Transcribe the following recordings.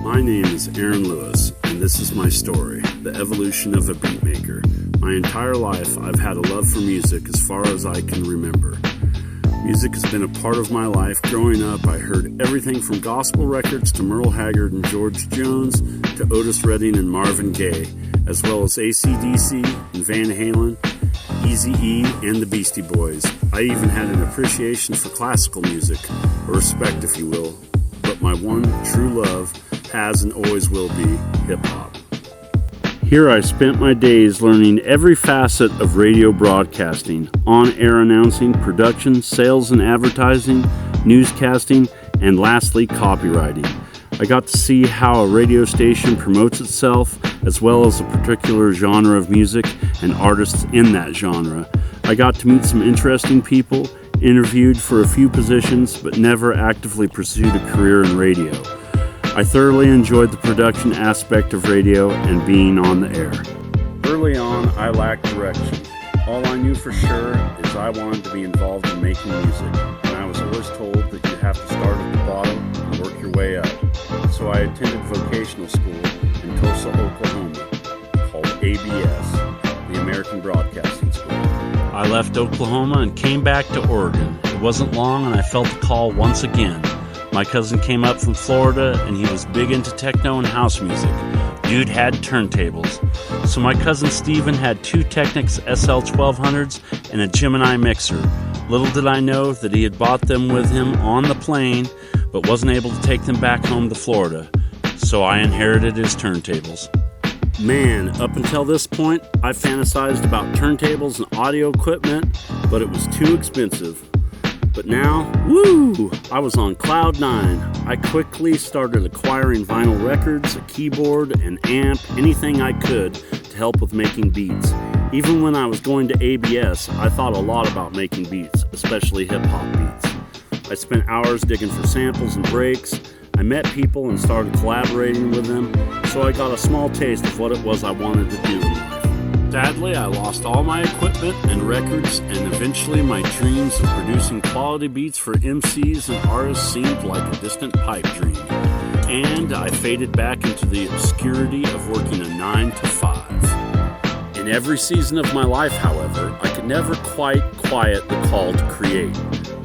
My name is Aaron Lewis, and this is my story, the evolution of a beatmaker. My entire life, I've had a love for music as far as I can remember. Music has been a part of my life. Growing up, I heard everything from gospel records to Merle Haggard and George Jones to Otis Redding and Marvin Gaye, as well as AC/DC and Van Halen, Eazy-E, and the Beastie Boys. I even had an appreciation for classical music, or respect if you will, but my one true love has and always will be hip-hop. Here I spent my days learning every facet of radio broadcasting, on-air announcing, production, sales and advertising, newscasting, and lastly, copywriting. I got to see how a radio station promotes itself, as well as a particular genre of music and artists in that genre. I got to meet some interesting people, interviewed for a few positions, but never actively pursued a career in radio. I thoroughly enjoyed the production aspect of radio and being on the air. Early on, I lacked direction. All I knew for sure is I wanted to be involved in making music, and I was always told that you have to start at the bottom and work your way up. So I attended vocational school in Tulsa, Oklahoma, called ABS, the American Broadcasting School. I left Oklahoma and came back to Oregon. It wasn't long and I felt the call once again. My cousin came up from Florida and he was big into techno and house music. Dude had turntables. So my cousin Steven had two Technics SL1200s and a Gemini mixer. Little did I know that he had bought them with him on the plane, but wasn't able to take them back home to Florida. So I inherited his turntables. Man, up until this point, I fantasized about turntables and audio equipment, but it was too expensive. But now, woo, I was on cloud nine. I quickly started acquiring vinyl records, a keyboard, an amp, anything I could to help with making beats. Even when I was going to ABS, I thought a lot about making beats, especially hip-hop beats. I spent hours digging for samples and breaks. I met people and started collaborating with them, so I got a small taste of what it was I wanted to do in life. Sadly, I lost all my equipment and records, and eventually my dreams of producing quality beats for MCs and artists seemed like a distant pipe dream. And I faded back into the obscurity of working a 9 to 5. In every season of my life, however, I could never quite quiet the call to create.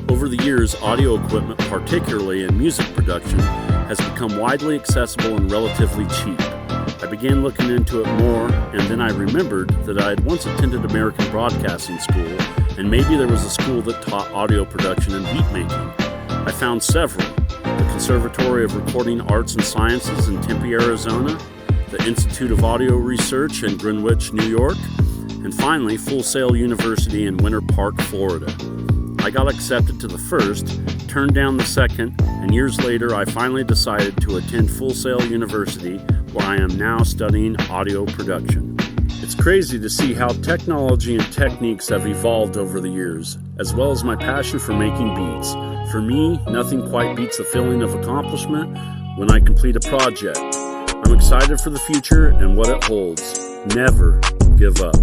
Over the years, audio equipment, particularly in music production, has become widely accessible and relatively cheap. I began looking into it more, and then I remembered that I had once attended American Broadcasting School, and maybe there was a school that taught audio production and beat making. I found several: the Conservatory of Recording Arts and Sciences in Tempe, Arizona, the Institute of Audio Research in Greenwich, New York, and finally Full Sail University in Winter Park, Florida. I got accepted to the first, turned down the second, and years later I finally decided to attend Full Sail University, where I am now studying audio production. It's crazy to see how technology and techniques have evolved over the years, as well as my passion for making beats. For me, nothing quite beats the feeling of accomplishment when I complete a project. I'm excited for the future and what it holds. Never give up.